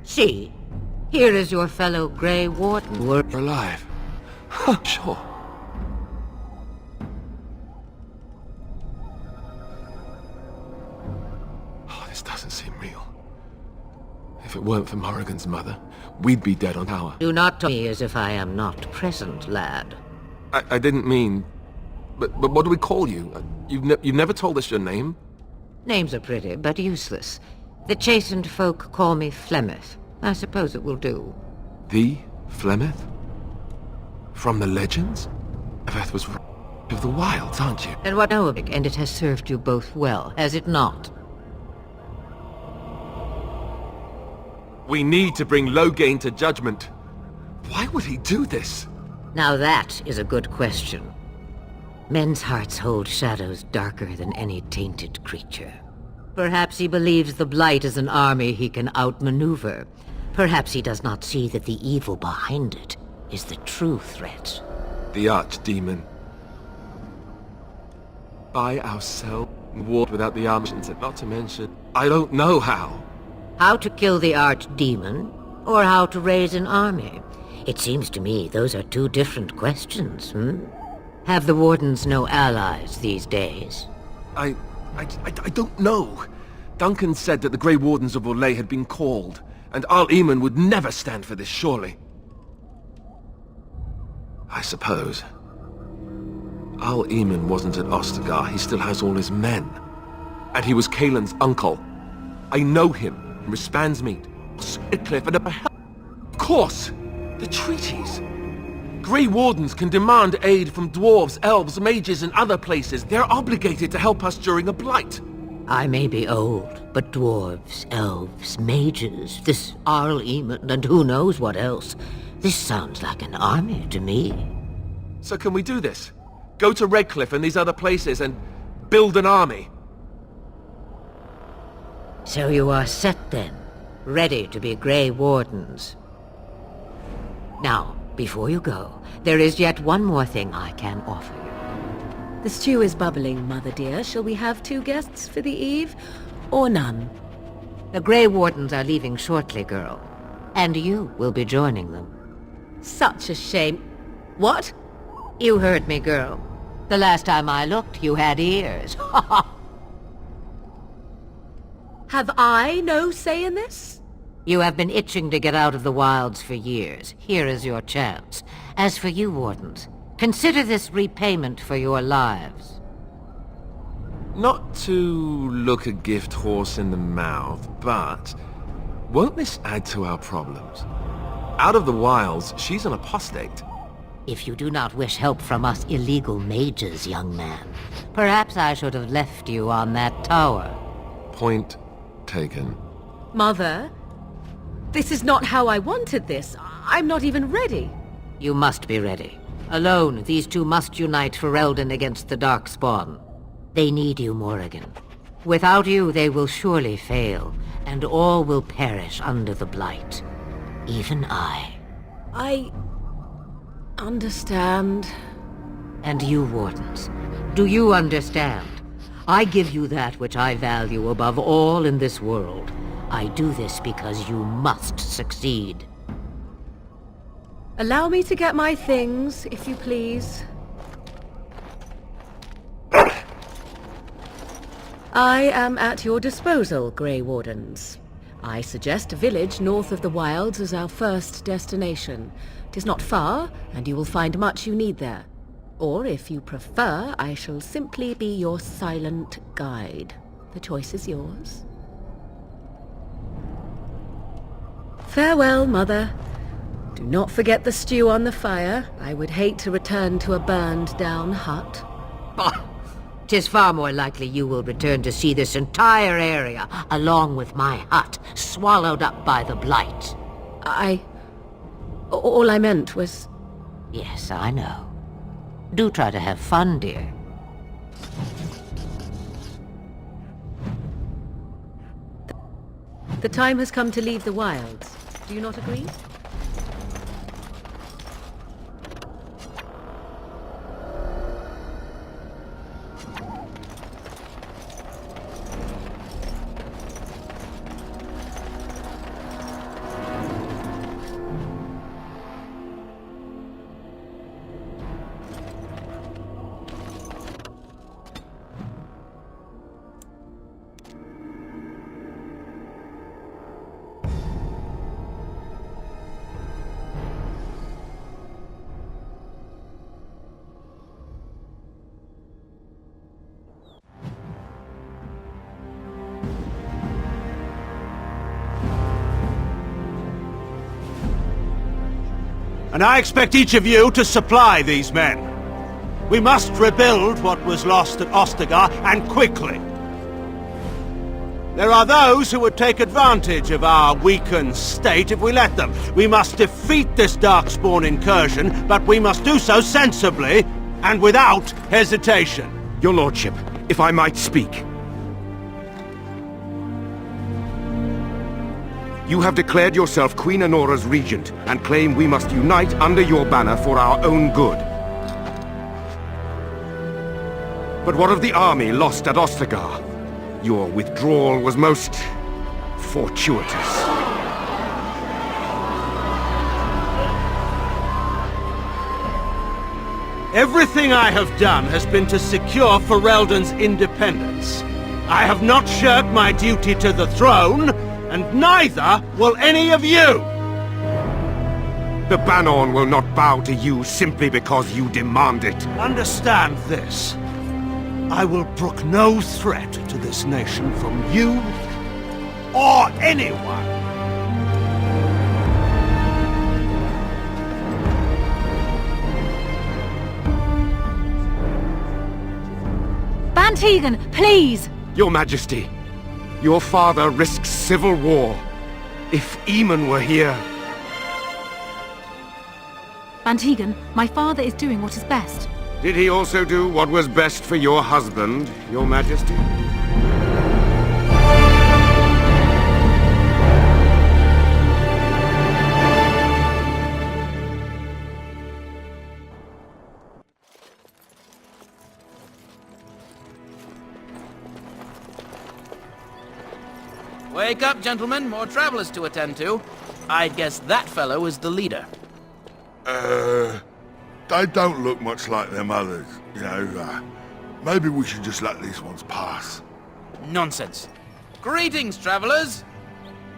See, here is your fellow Grey Warden. We're alive. Huh, sure. Oh, this doesn't seem real. If it weren't for Morrigan's mother, we'd be dead on tower. Do not talk to me as if I am not present, lad. I didn't mean... But what do we call you? You've never told us your name? Names are pretty, but useless. The chastened folk call me Flemeth. I suppose it will do. The Flemeth? From the legends? Flemeth was of the wilds, aren't you? And what know of it, and it has served you both well, has it not? We need to bring Loghain to judgment. Why would he do this? Now that is a good question. Men's hearts hold shadows darker than any tainted creature. Perhaps he believes the Blight is an army he can outmaneuver. Perhaps he does not see that the evil behind it is the true threat. The Archdemon. By ourselves, war without the armies, not to mention... I don't know how. How to kill the Archdemon, or how to raise an army? It seems to me those are two different questions, Have the Wardens no allies these days? I don't know. Duncan said that the Grey Wardens of Orlais had been called, and Arl Eamon would never stand for this, surely. I suppose. Arl Eamon wasn't at Ostagar, he still has all his men. And he was Kaelin's uncle. I know him, from Rispansmeet, Sitcliffe, and of course, the treaties. Grey Wardens can demand aid from dwarves, elves, mages, and other places. They're obligated to help us during a blight. I may be old, but dwarves, elves, mages, this Arl Eamon, and who knows what else. This sounds like an army to me. So can we do this? Go to Redcliffe and these other places and build an army? So you are set then, ready to be Grey Wardens. Now, before you go, there is yet one more thing I can offer you. The stew is bubbling, Mother dear. Shall we have 2 guests for the eve, or none? The Grey Wardens are leaving shortly, girl. And you will be joining them. Such a shame. What? You heard me, girl. The last time I looked, you had ears. Have I no say in this? You have been itching to get out of the wilds for years. Here is your chance. As for you, Wardens, consider this repayment for your lives. Not to look a gift horse in the mouth, but won't this add to our problems? Out of the wilds, she's an apostate. If you do not wish help from us illegal mages, young man, perhaps I should have left you on that tower. Point taken. Mother, this is not how I wanted this. I'm not even ready. You must be ready. Alone, these two must unite for Eldon against the Darkspawn. They need you, Morrigan. Without you, they will surely fail, and all will perish under the Blight. Even I. I understand. And you, Wardens, do you understand? I give you that which I value above all in this world. I do this because you must succeed. Allow me to get my things, if you please. I am at your disposal, Grey Wardens. I suggest a village north of the wilds as our first destination. It is not far, and you will find much you need there. Or, if you prefer, I shall simply be your silent guide. The choice is yours. Farewell, Mother. Do not forget the stew on the fire. I would hate to return to a burned-down hut. Bah! 'Tis far more likely you will return to see this entire area, along with my hut, swallowed up by the Blight. All I meant was... Yes, I know. Do try to have fun, dear. The time has come to leave the wilds. Do you not agree? And I expect each of you to supply these men. We must rebuild what was lost at Ostagar, and quickly. There are those who would take advantage of our weakened state if we let them. We must defeat this Darkspawn incursion, but we must do so sensibly and without hesitation. Your lordship, if I might speak. You have declared yourself Queen Honora's regent, and claim we must unite under your banner for our own good. But what of the army lost at Ostagar? Your withdrawal was most fortuitous. Everything I have done has been to secure Ferelden's independence. I have not shirked my duty to the throne, and neither will any of you! The Banon will not bow to you simply because you demand it. Understand this. I will brook no threat to this nation from you or anyone. Bantegan, please! Your Majesty, your father risks civil war. If Eamon were here... Bantegan, my father is doing what is best. Did he also do what was best for your husband, Your Majesty? Wake up, gentlemen. More travelers to attend to. I guess that fellow is the leader. They don't look much like them others, you know. Maybe we should just let these ones pass. Nonsense. Greetings, travelers.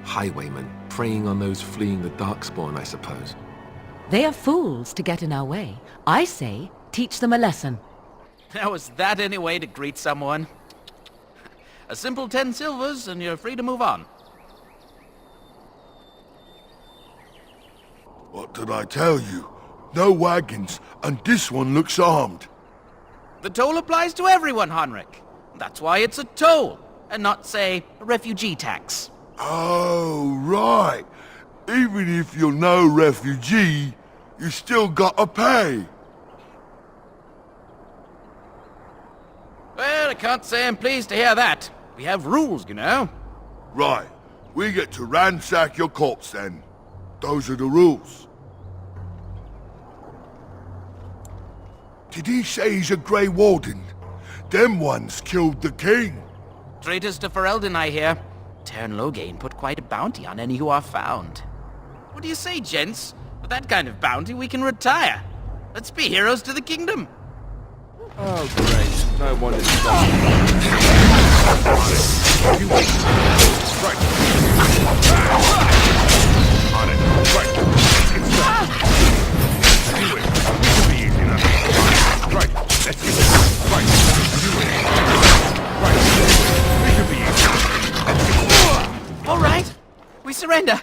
Highwaymen, preying on those fleeing the Darkspawn, I suppose. They are fools to get in our way. I say, teach them a lesson. Now, is that any way to greet someone? A simple 10 silvers, and you're free to move on. What did I tell you? No wagons, and this one looks armed. The toll applies to everyone, Henrik. That's why it's a toll, and not, say, a refugee tax. Oh, right. Even if you're no refugee, you still gotta pay. Well, I can't say I'm pleased to hear that. We have rules, you know. Right. We get to ransack your corpse then. Those are the rules. Did he say he's a Grey Warden? Them ones killed the king. Traitors to Ferelden, I hear. Tern Logain put quite a bounty on any who are found. What do you say, gents? With that kind of bounty, we can retire. Let's be heroes to the kingdom. Oh, great. No wonder you Right. On it. Right. It's right. Do it. We should be easy enough. Right. Let's get it. Right. Do it. Right. We should be easy. All right. We surrender.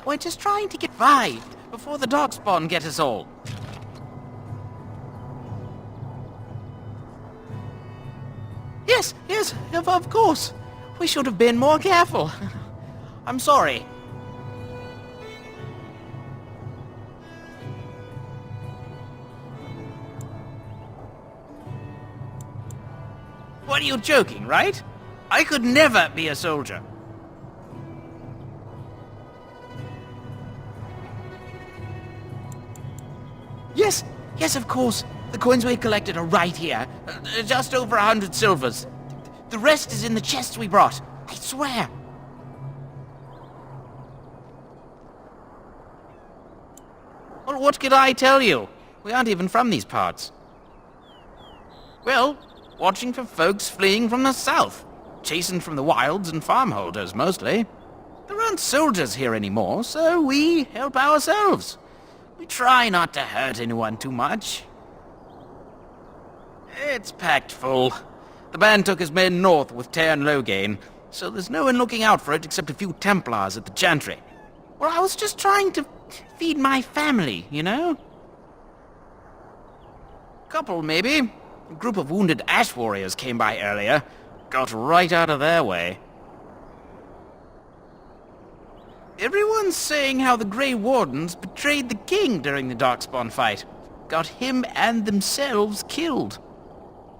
We're just trying to get by before the Darkspawn get us all. Yes, of course. We should have been more careful. I'm sorry. What, are you joking, right? I could never be a soldier. Yes, of course. The coins we collected are right here. Just over 100 silvers. The rest is in the chests we brought. I swear. Well, what could I tell you? We aren't even from these parts. Well, watching for folks fleeing from the south. Chasing from the wilds and farmholders, mostly. There aren't soldiers here anymore, so we help ourselves. We try not to hurt anyone too much. It's packed full. The band took his men north with Tern Logain, so there's no one looking out for it except a few Templars at the Chantry. Well, I was just trying to feed my family, you know? Couple, maybe. A group of wounded ash warriors came by earlier. Got right out of their way. Everyone's saying how the Grey Wardens betrayed the king during the Darkspawn fight. Got him and themselves killed.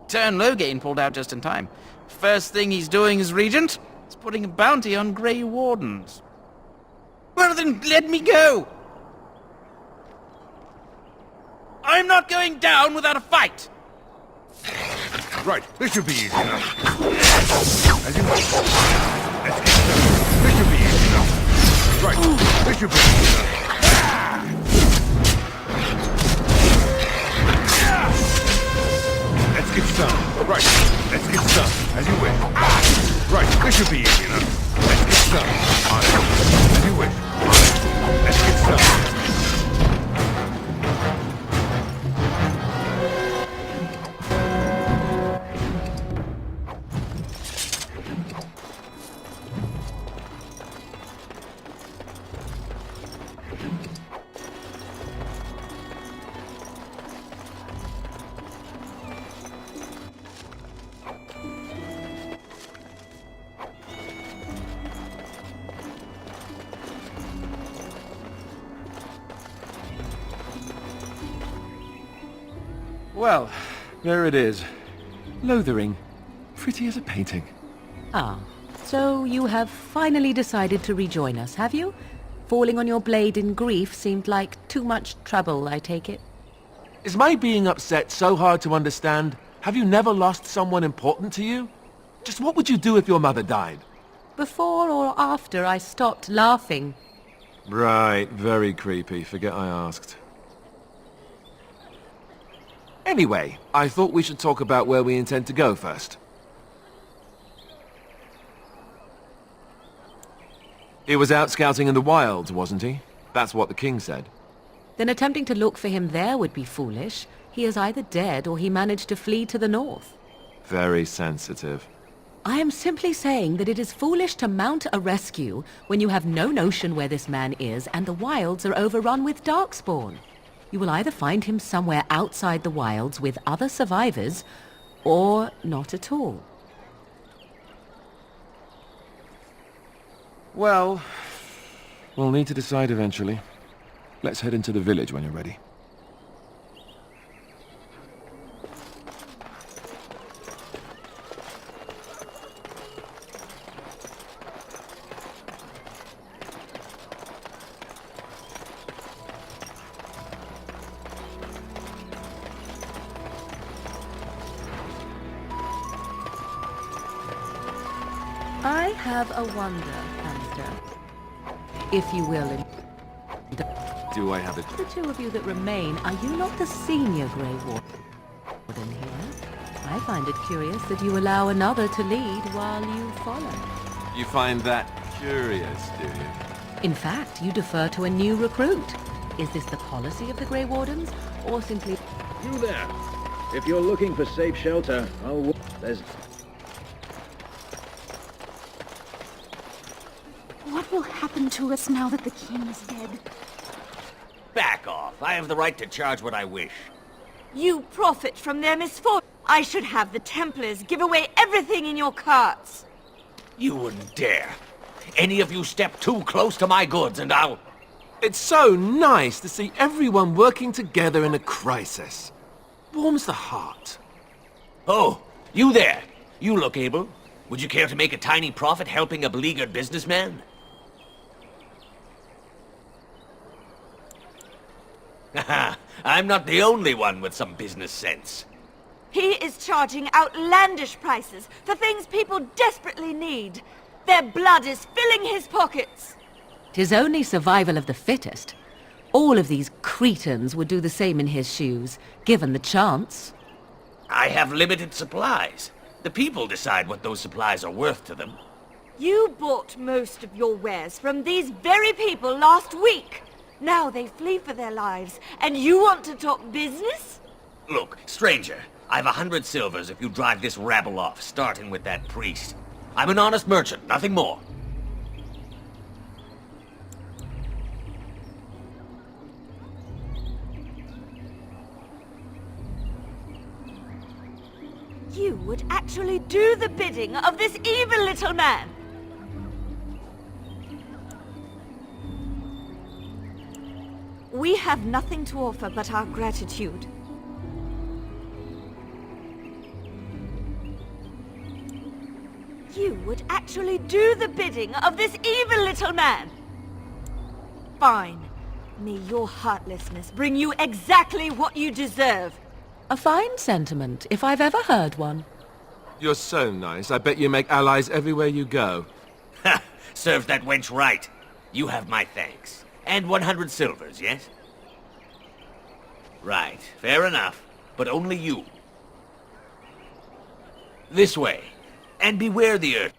Turn Loghain pulled out just in time. First thing he's doing as regent is putting a bounty on Grey Wardens. Well then, let me go! I'm not going down without a fight! Right, this should be easy enough. As you wish. Let's get started. This should be easy enough. Right, this should be easy enough. Let's get started. Right, let's get started. As you wish. Right, this should be easy enough. Let's get started. On it. As you wish. On it. Let's get started. Well, there it is. Lothering. Pretty as a painting. Ah, so you have finally decided to rejoin us, have you? Falling on your blade in grief seemed like too much trouble, I take it. Is my being upset so hard to understand? Have you never lost someone important to you? Just what would you do if your mother died? Before or after I stopped laughing. Right, very creepy. Forget I asked. Anyway, I thought we should talk about where we intend to go first. He was out scouting in the wilds, wasn't he? That's what the king said. Then attempting to look for him there would be foolish. He is either dead or he managed to flee to the north. Very sensitive. I am simply saying that it is foolish to mount a rescue when you have no notion where this man is and the wilds are overrun with darkspawn. You will either find him somewhere outside the wilds with other survivors, or not at all. Well, we'll need to decide eventually. Let's head into the village when you're ready. I have a wonder, Alistair. If you will, Do I have it? the two of you that remain, are you not the senior Grey Warden here? I find it curious that you allow another to lead while you follow. You find that curious, do you? In fact, you defer to a new recruit. Is this the policy of the Grey Wardens, or simply... You there! If you're looking for safe shelter, there's... What will happen to us now that the king is dead? Back off. I have the right to charge what I wish. You profit from their misfortune. I should have the Templars give away everything in your carts. You wouldn't dare. Any of you step too close to my goods and I'll... It's so nice to see everyone working together in a crisis. Warms the heart. Oh, you there. You look able. Would you care to make a tiny profit helping a beleaguered businessman? Haha, I'm not the only one with some business sense. He is charging outlandish prices for things people desperately need. Their blood is filling his pockets. 'Tis only survival of the fittest. All of these cretins would do the same in his shoes, given the chance. I have limited supplies. The people decide what those supplies are worth to them. You bought most of your wares from these very people last week. Now they flee for their lives, and you want to talk business? Look, stranger, I've 100 silvers if you drive this rabble off, starting with that priest. I'm an honest merchant, nothing more. would actually do the bidding of this evil little man. We have nothing to offer but our gratitude. You would actually do the bidding of this evil little man. Fine. May your heartlessness bring you exactly what you deserve. A fine sentiment, if I've ever heard one. You're so nice. I bet you make allies everywhere you go. Ha! Serves that wench right. You have my thanks. And 100 silvers, yes? Right, fair enough. But only you. This way. And beware the earth.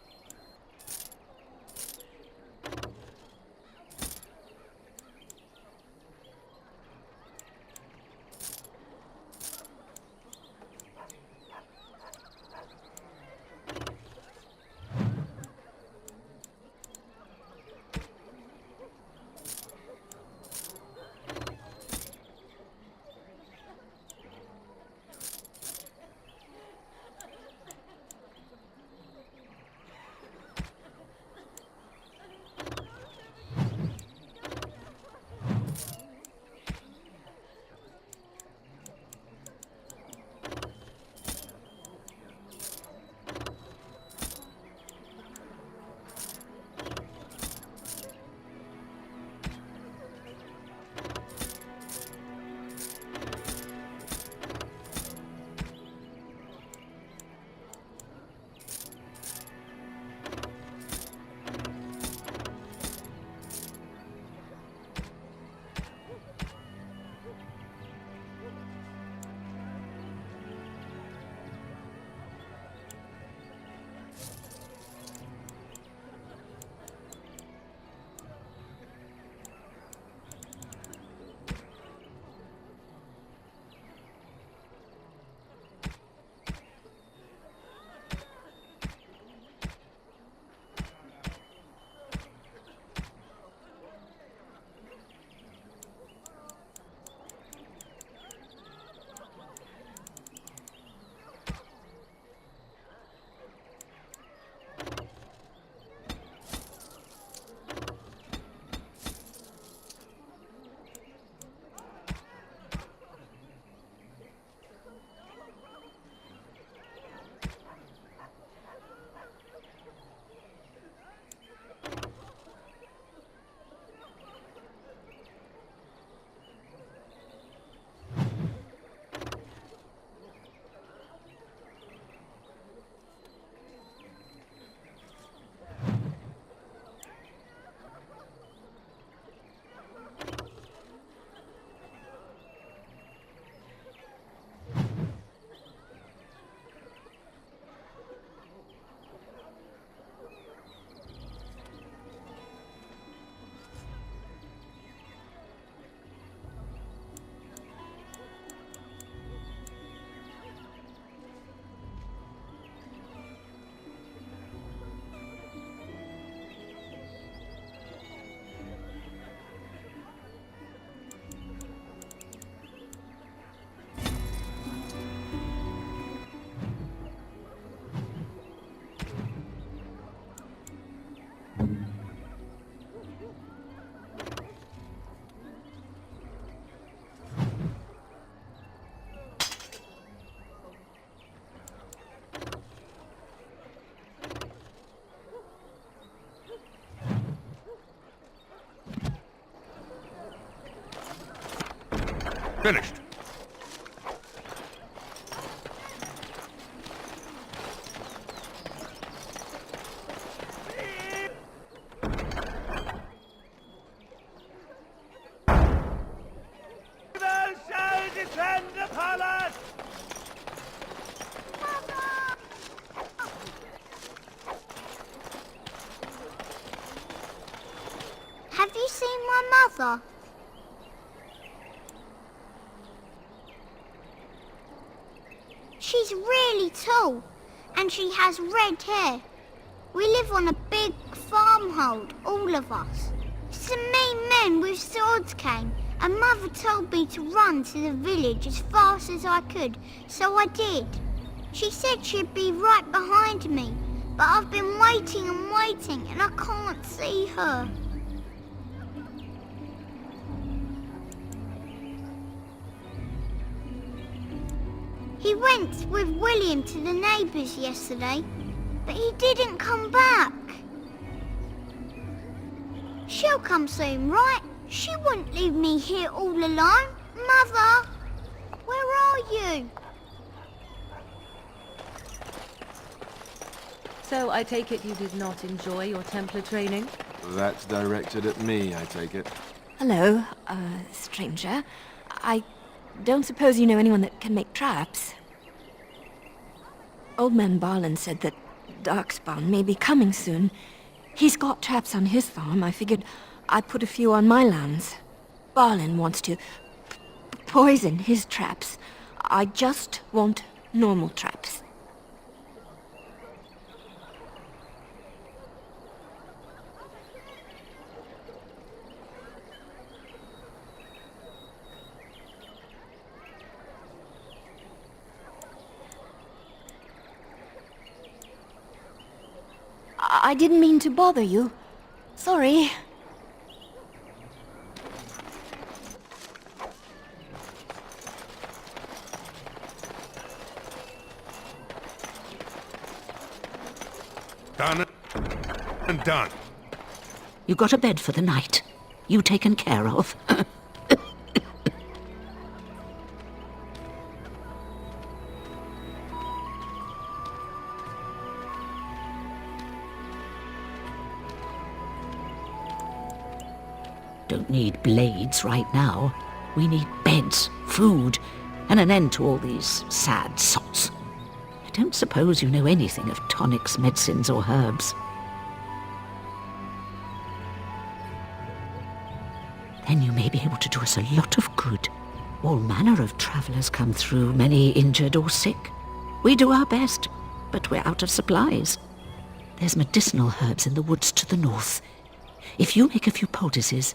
Finished. Have you seen my mother? She's really tall, and she has red hair. We live on a big farmhold, all of us. Some mean men with swords came, and Mother told me to run to the village as fast as I could, so I did. She said she'd be right behind me, but I've been waiting and waiting and I can't see her. He went with William to the neighbours yesterday, but he didn't come back. She'll come soon, right? She wouldn't leave me here all alone. Mother, where are you? So I take it you did not enjoy your Templar training? That's directed at me, I take it. Hello, stranger. I don't suppose you know anyone that can make traps? Old man Barlin said that Darkspawn may be coming soon. He's got traps on his farm. I figured I'd put a few on my lands. Barlin wants to poison his traps. I just want normal traps. I didn't mean to bother you. Sorry. Done and done. You got a bed for the night. You taken care of. Don't need blades right now. We need beds, food, and an end to all these sad sots. I don't suppose you know anything of tonics, medicines, or herbs. Then you may be able to do us a lot of good. All manner of travellers come through, many injured or sick. We do our best, but we're out of supplies. There's medicinal herbs in the woods to the north. If you make a few poultices,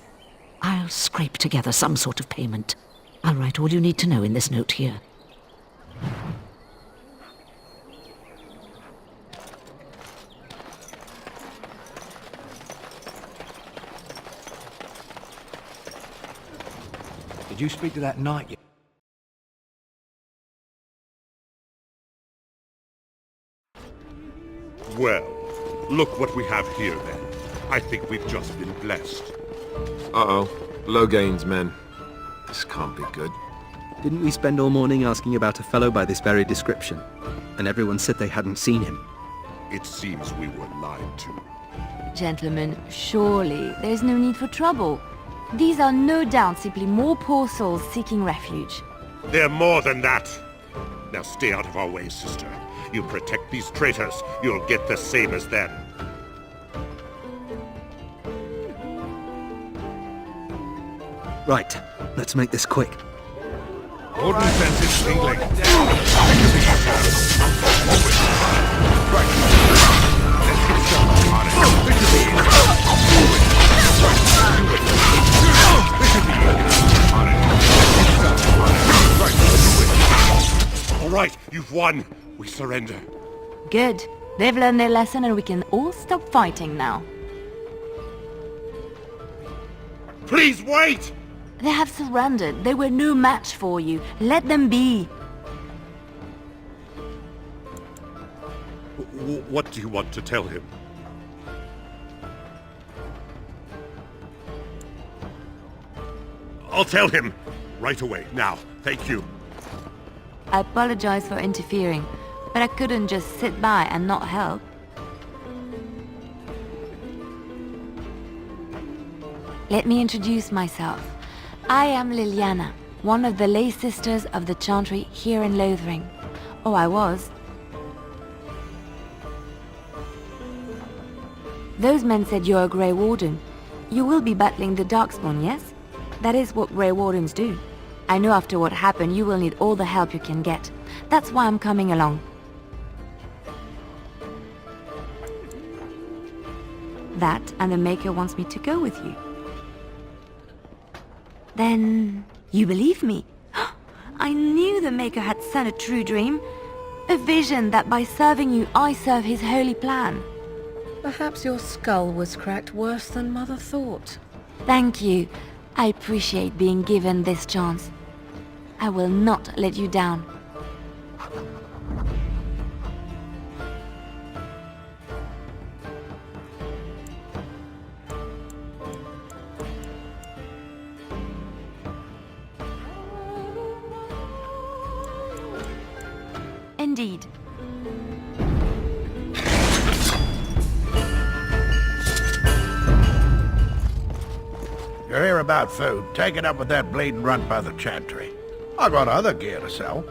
I'll scrape together some sort of payment. I'll write all you need to know in this note here. Did you speak to that knight yet? Well, look what we have here then. I think we've just been blessed. Uh-oh. Logain's men. This can't be good. Didn't we spend all morning asking about a fellow by this very description? And everyone said they hadn't seen him. It seems we were lied to. Gentlemen, surely there's no need for trouble. These are no doubt simply more poor souls seeking refuge. They're more than that. Now stay out of our way, sister. You protect these traitors, you'll get the same as them. Right, let's make this quick. All defenses tingling. All right, you've won. We surrender. Good. They've learned their lesson and we can all stop fighting now. Please wait! They have surrendered. They were no match for you. Let them be. What do you want to tell him? I'll tell him! Right away, now. Thank you. I apologize for interfering, but I couldn't just sit by and not help. Let me introduce myself. I am Liliana, one of the lay sisters of the Chantry here in Lothering. Oh, I was. Those men said you're a Grey Warden. You will be battling the Darkspawn, yes? That is what Grey Wardens do. I know after what happened you will need all the help you can get. That's why I'm coming along. That and the Maker wants me to go with you. Then you believe me? I knew the Maker had sent a true dream. A vision that by serving you, I serve his holy plan. Perhaps your skull was cracked worse than Mother thought. Thank you. I appreciate being given this chance. I will not let you down. Indeed. You're here about food. Take it up with that bleeding runt by the chantry. I got other gear to sell.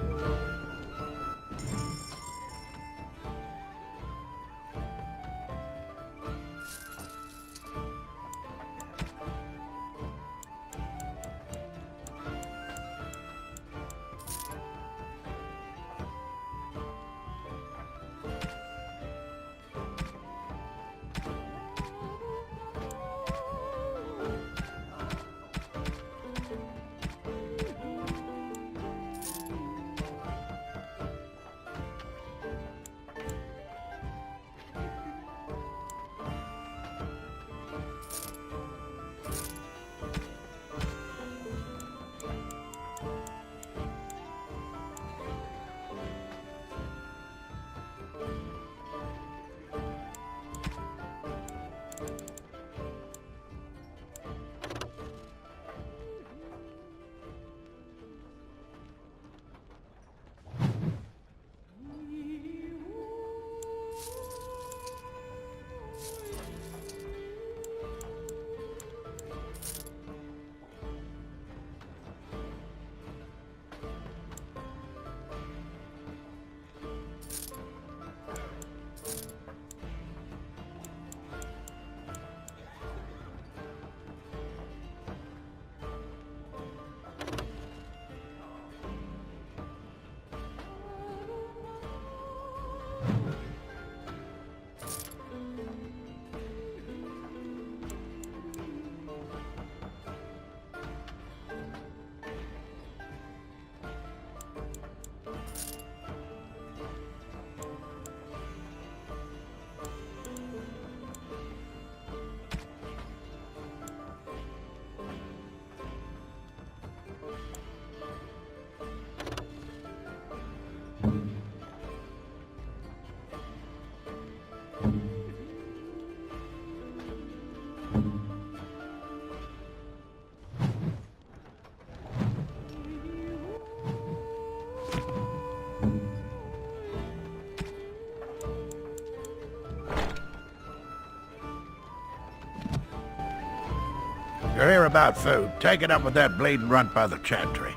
You're here about food. Take it up with that bleeding runt by the chantry.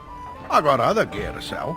I got other gear to sell.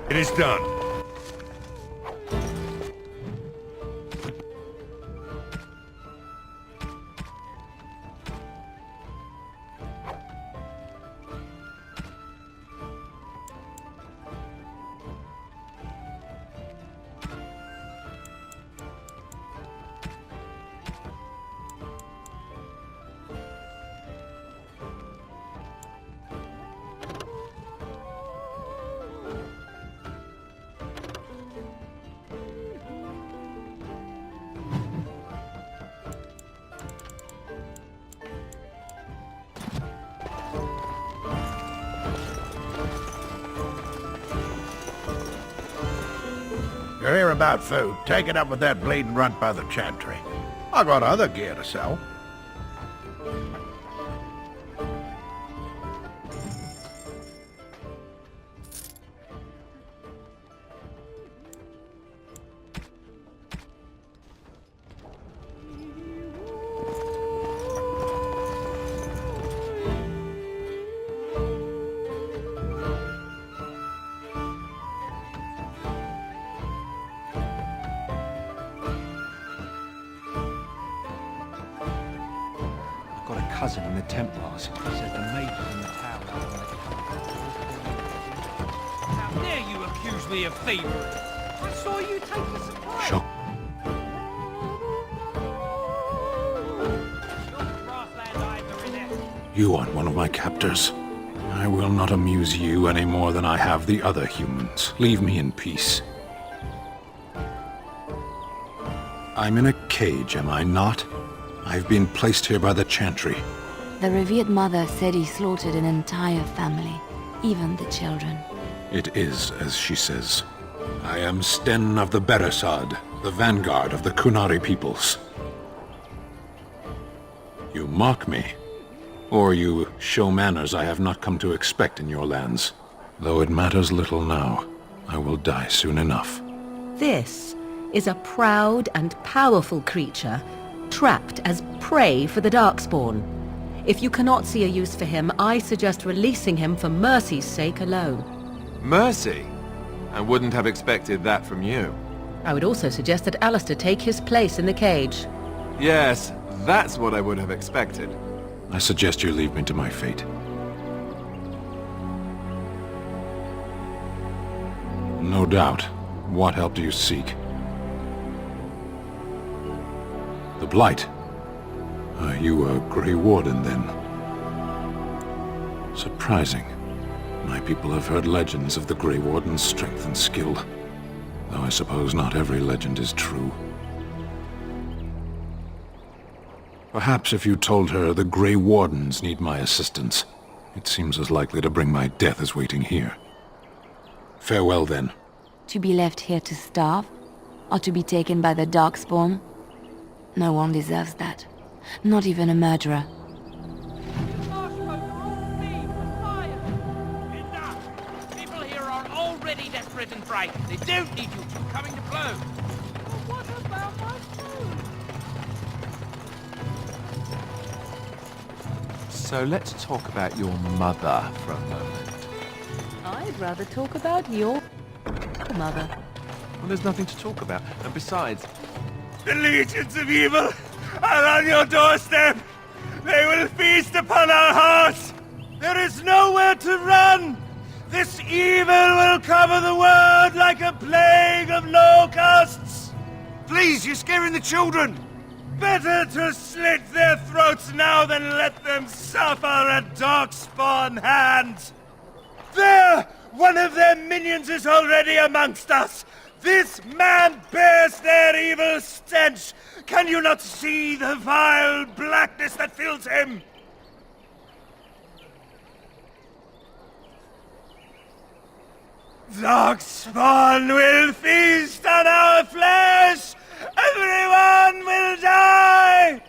It is done. You're here about food. Take it up with that bleeding runt by the chantry. I got other gear to sell. Got a cousin in the Templars. He says the mages in the tower are on the How dare you accuse me of thievery? I saw you take the surprise. Shock. You aren't one of my captors. I will not amuse you any more than I have the other humans. Leave me in peace. I'm in a cage, am I not? I've been placed here by the Chantry. The revered mother said he slaughtered an entire family, even the children. It is as she says. I am Sten of the Beresad, the vanguard of the Kunari peoples. You mock me, or you show manners I have not come to expect in your lands. Though it matters little now, I will die soon enough. This is a proud and powerful creature, trapped as prey for the Darkspawn. If you cannot see a use for him, I suggest releasing him for mercy's sake alone. Mercy? I wouldn't have expected that from you. I would also suggest that Alistair take his place in the cage. Yes, that's what I would have expected. I suggest you leave me to my fate. No doubt. What help do you seek? The Blight. Are you a Grey Warden, then? Surprising. My people have heard legends of the Grey Warden's strength and skill. Though I suppose not every legend is true. Perhaps if you told her the Grey Wardens need my assistance, it seems as likely to bring my death as waiting here. Farewell, then. To be left here to starve? Or to be taken by the Darkspawn? No one deserves that. Not even a murderer. People here are already desperate and frightened. They don't need you two coming to blows. What about my food? So let's talk about your mother for a moment. I'd rather talk about your mother. Well, there's nothing to talk about. And besides... The legions of evil are on your doorstep! They will feast upon our hearts! There is nowhere to run! This evil will cover the world like a plague of locusts! Please, you're scaring the children! Better to slit their throats now than let them suffer at Darkspawn hands! There! One of their minions is already amongst us! This man bears their evil stench! Can you not see the vile blackness that fills him? Darkspawn will feast on our flesh! Everyone will die!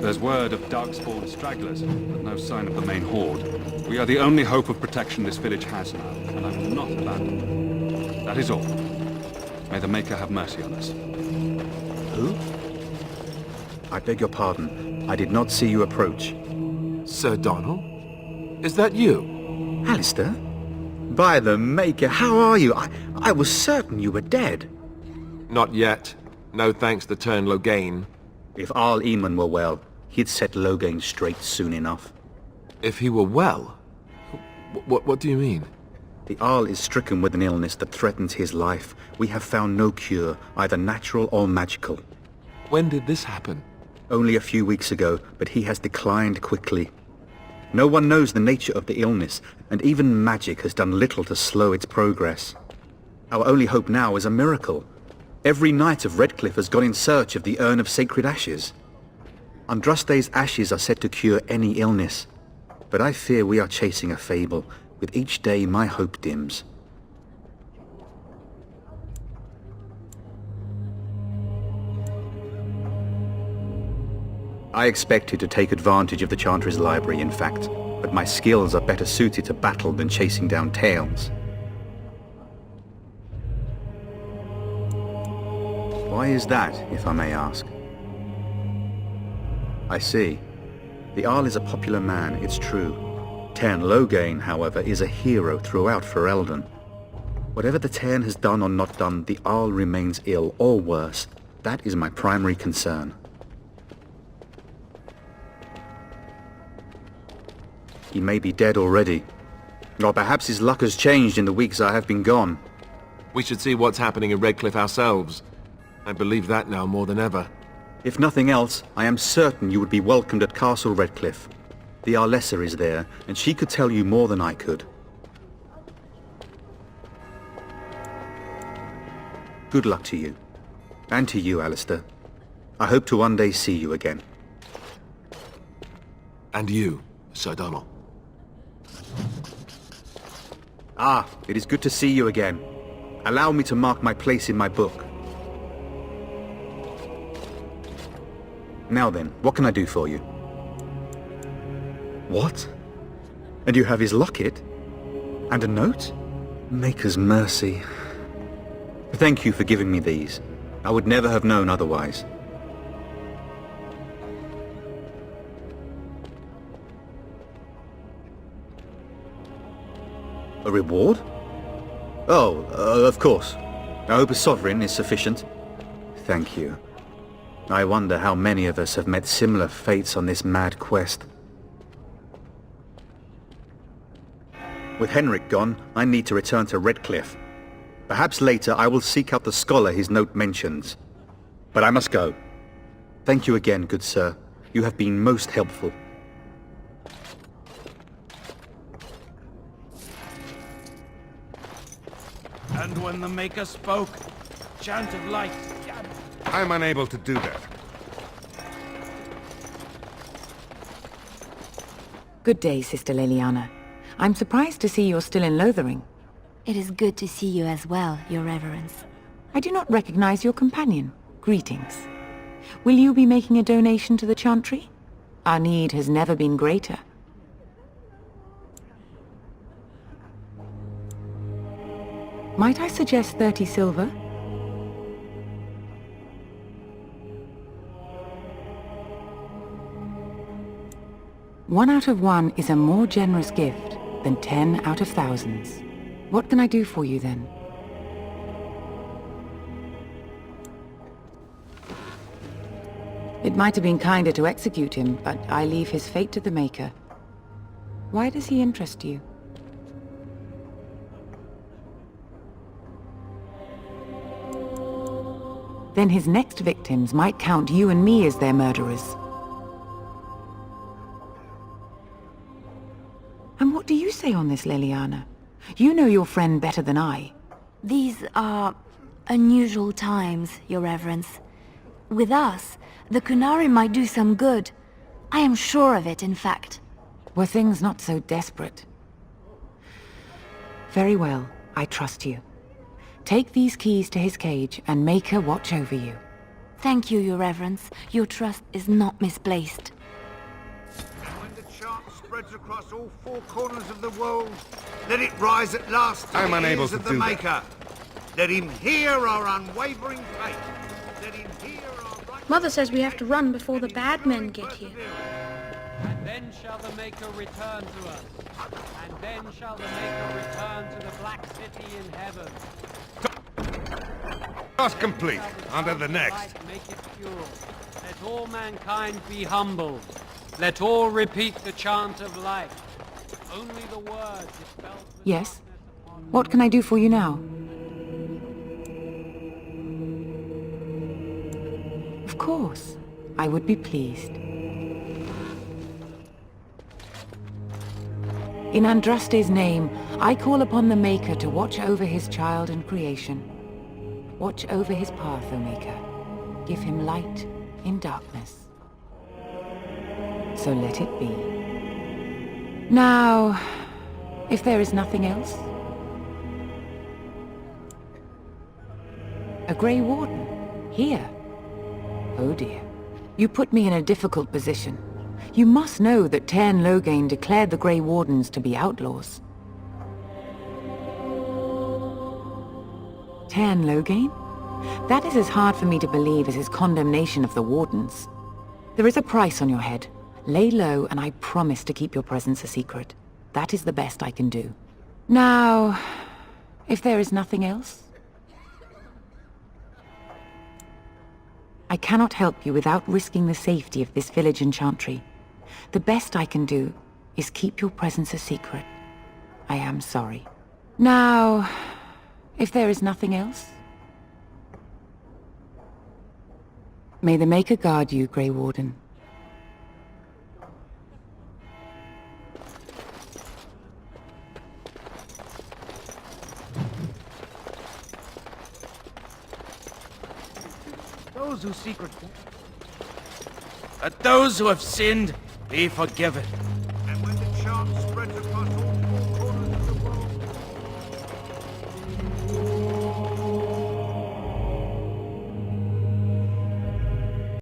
There's word of Darkspawn stragglers, but no sign of the main horde. We are the only hope of protection this village has now, and I will not abandon it. That is all. May the Maker have mercy on us. Who? I beg your pardon. I did not see you approach. Sir Donald? Is that you? Alistair? By the Maker, how are you? I was certain you were dead. Not yet. No thanks to Turn Logain. If Arl Eamon were well, he'd set Logain straight soon enough. If he were well? What do you mean? The Arl is stricken with an illness that threatens his life. We have found no cure, either natural or magical. When did this happen? Only a few weeks ago, but he has declined quickly. No one knows the nature of the illness, and even magic has done little to slow its progress. Our only hope now is a miracle. Every knight of Redcliffe has gone in search of the Urn of Sacred Ashes. Andraste's ashes are said to cure any illness, but I fear we are chasing a fable. With each day, my hope dims. I expected to take advantage of the Chantry's library, in fact, but my skills are better suited to battle than chasing down tales. Why is that, if I may ask? I see. The Arl is a popular man, it's true. Tern Logain, however, is a hero throughout Ferelden. Whatever the Tern has done or not done, the Arl remains ill, or worse. That is my primary concern. He may be dead already. Or perhaps his luck has changed in the weeks I have been gone. We should see what's happening in Redcliffe ourselves. I believe that now more than ever. If nothing else, I am certain you would be welcomed at Castle Redcliffe. The Arlessa is there, and she could tell you more than I could. Good luck to you. And to you, Alistair. I hope to one day see you again. And you, Sir Donald. Ah, it is good to see you again. Allow me to mark my place in my book. Now then, what can I do for you? What? And you have his locket? And a note? Maker's mercy. Thank you for giving me these. I would never have known otherwise. A reward? Oh, of course. I hope a sovereign is sufficient. Thank you. I wonder how many of us have met similar fates on this mad quest. With Henrik gone, I need to return to Redcliffe. Perhaps later I will seek out the scholar his note mentions. But I must go. Thank you again, good sir. You have been most helpful. And when the Maker spoke, chant of light. I'm unable to do that. Good day, Sister Leliana. I'm surprised to see you're still in Lothering. It is good to see you as well, Your Reverence. I do not recognize your companion. Greetings. Will you be making a donation to the Chantry? Our need has never been greater. Might I suggest 30 silver? One out of one is a more generous gift than 10 out of thousands. What can I do for you then? It might have been kinder to execute him, but I leave his fate to the Maker. Why does he interest you? Then his next victims might count you and me as their murderers. say on this, Liliana? You know your friend better than I. These are unusual times, Your Reverence. With us, the Kunari might do some good. I am sure of it, in fact. Were things not so desperate? Very well, I trust you. Take these keys to his cage and make her watch over you. Thank you, Your Reverence. Your trust is not misplaced. When the chant spreads across all four corners of the world, let it rise at last to I'm the unable ears to of the do that. Maker. Let him hear our unwavering faith. Let him hear our right... Mother says we have to run before the bad men get here. And then shall the Maker return to us. And then shall the Maker return to the Black City in heaven. Task complete. On to the next. Make it pure. Let all mankind be humbled. Let all repeat the chant of light. Only the word dispels the Yes? What can I do for you now? Of course. I would be pleased. In Andraste's name, I call upon the Maker to watch over his child and creation. Watch over his path, O Maker. Give him light in darkness. So let it be. Now, if there is nothing else... A Grey Warden? Here? Oh dear. You put me in a difficult position. You must know that Tairn Loghain declared the Grey Wardens to be outlaws. Tairn Loghain? That is as hard for me to believe as his condemnation of the Wardens. There is a price on your head. Lay low, and I promise to keep your presence a secret. That is the best I can do. Now, if there is nothing else... I cannot help you without risking the safety of this village and chantry. The best I can do is keep your presence a secret. I am sorry. Now, if there is nothing else... May the Maker guard you, Grey Warden. Those who seek... Let those who have sinned be forgiven.